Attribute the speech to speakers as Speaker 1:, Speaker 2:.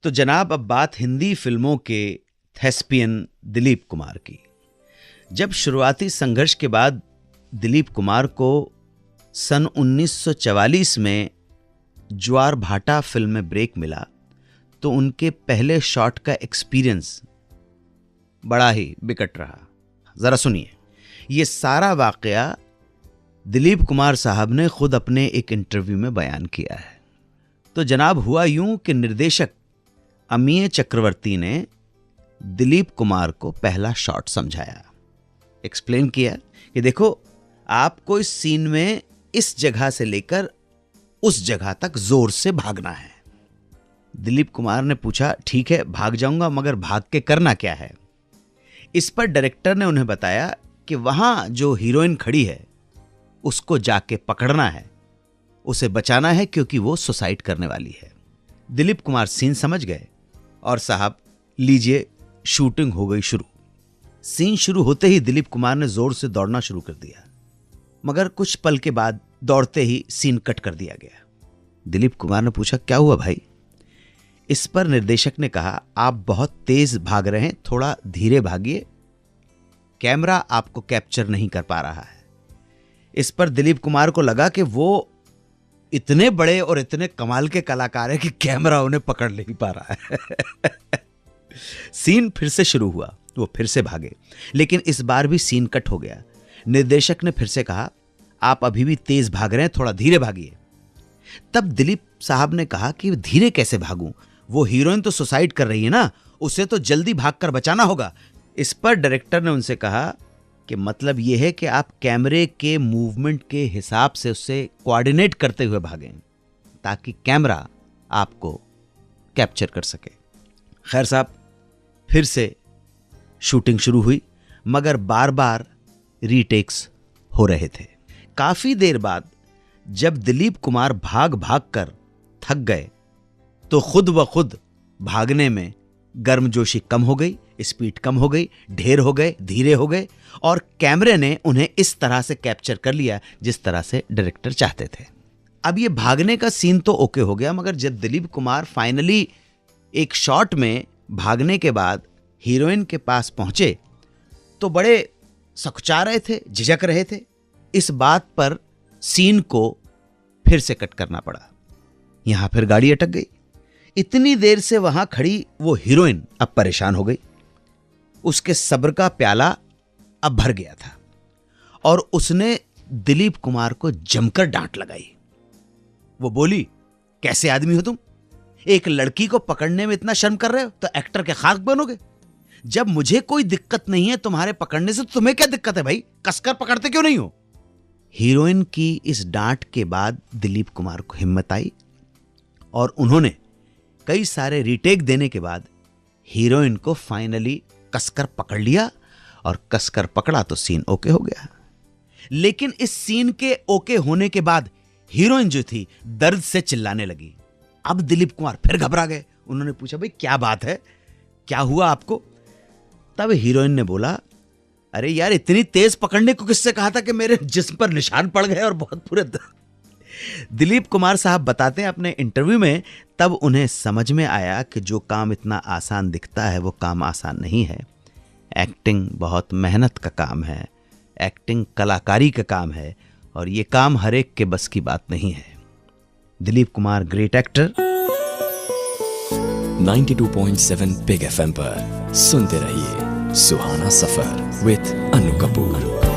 Speaker 1: तो जनाब अब बात हिंदी फिल्मों के थेस्पियन दिलीप कुमार की। जब शुरुआती संघर्ष के बाद दिलीप कुमार को सन 1944 में ज्वार भाटा फिल्म में ब्रेक मिला तो उनके पहले शॉट का एक्सपीरियंस बड़ा ही बिकट रहा। जरा सुनिए, ये सारा वाकया दिलीप कुमार साहब ने खुद अपने एक इंटरव्यू में बयान किया है। तो जनाब हुआ यूं कि निर्देशक अमीय चक्रवर्ती ने दिलीप कुमार को पहला शॉट समझाया, एक्सप्लेन किया कि देखो आपको इस सीन में इस जगह से लेकर उस जगह तक जोर से भागना है। दिलीप कुमार ने पूछा ठीक है भाग जाऊंगा, मगर भाग के करना क्या है। इस पर डायरेक्टर ने उन्हें बताया कि वहां जो हीरोइन खड़ी है उसको जाके पकड़ना है, उसे बचाना है क्योंकि वो सुसाइड करने वाली है। दिलीप कुमार सीन समझ गए और साहब लीजिए शूटिंग हो गई शुरू। सीन शुरू होते ही दिलीप कुमार ने जोर से दौड़ना शुरू कर दिया, मगर कुछ पल के बाद दौड़ते ही सीन कट कर दिया गया। दिलीप कुमार ने पूछा क्या हुआ भाई। इस पर निर्देशक ने कहा आप बहुत तेज भाग रहे हैं, थोड़ा धीरे भागिए, कैमरा आपको कैप्चर नहीं कर पा रहा है। इस पर दिलीप कुमार को लगा कि वो इतने बड़े और इतने कमाल के कलाकार हैं कि कैमरा उन्हें पकड़ नहीं पा रहा है। सीन फिर से शुरू हुआ, वो फिर से भागे, लेकिन इस बार भी सीन कट हो गया। निर्देशक ने फिर से कहा आप अभी भी तेज भाग रहे हैं, थोड़ा धीरे भागिए। तब दिलीप साहब ने कहा कि धीरे कैसे भागूं, वो हीरोइन तो सुसाइड कर रही है ना, उसे तो जल्दी भागकर बचाना होगा। इस पर डायरेक्टर ने उनसे कहा कि मतलब यह है कि आप कैमरे के मूवमेंट के हिसाब से उससे कोऑर्डिनेट करते हुए भागें ताकि कैमरा आपको कैप्चर कर सके। खैर साहब फिर से शूटिंग शुरू हुई, मगर बार बार रीटेक्स हो रहे थे। काफी देर बाद जब दिलीप कुमार भाग भाग कर थक गए तो खुद व खुद भागने में गर्मजोशी कम हो गई, स्पीड कम हो गई, ढेर हो गए, धीरे हो गए और कैमरे ने उन्हें इस तरह से कैप्चर कर लिया जिस तरह से डायरेक्टर चाहते थे। अब ये भागने का सीन तो ओके हो गया, मगर जब दिलीप कुमार फाइनली एक शॉट में भागने के बाद हीरोइन के पास पहुंचे तो बड़े सकुचा रहे थे, झिझक रहे थे। इस बात पर सीन को फिर से कट करना पड़ा। यहां फिर गाड़ी अटक गई। इतनी देर से वहां खड़ी वो हीरोइन अब परेशान हो गई। उसके सब्र का प्याला अब भर गया था और उसने दिलीप कुमार को जमकर डांट लगाई। वो बोली कैसे आदमी हो तुम, एक लड़की को पकड़ने में इतना शर्म कर रहे हो तो एक्टर के खाक बनोगे। जब मुझे कोई दिक्कत नहीं है तुम्हारे पकड़ने से, तो तुम्हें क्या दिक्कत है भाई, कसकर पकड़ते क्यों नहीं हो। हीरोइन की इस डांट के बाद दिलीप कुमार को हिम्मत आई और उन्होंने कई सारे रीटेक देने के बाद हीरोइन को फाइनली कसकर पकड़ लिया और कसकर पकड़ा तो सीन ओके हो गया। लेकिन इस सीन के ओके होने के बाद हीरोइन जो थी दर्द से चिल्लाने लगी। अब दिलीप कुमार फिर घबरा गए। उन्होंने पूछा भाई क्या बात है, क्या हुआ आपको। तब हीरोइन ने बोला अरे यार इतनी तेज पकड़ने को किससे कहा था कि मेरे जिस्म पर निशान पड़ गए और बहुत पूरे दिलीप कुमार साहब बताते हैं अपने इंटरव्यू में, तब उन्हें समझ में आया कि जो काम इतना आसान दिखता है वो काम आसान नहीं है। एक्टिंग बहुत मेहनत का काम है, एक्टिंग कलाकारी का काम है और ये काम हर एक के बस की बात नहीं है। Dilip Kumar great actor.
Speaker 2: 92.7 big FM पर सुनते रहिए सुहाना सफर विद अनु कपूर।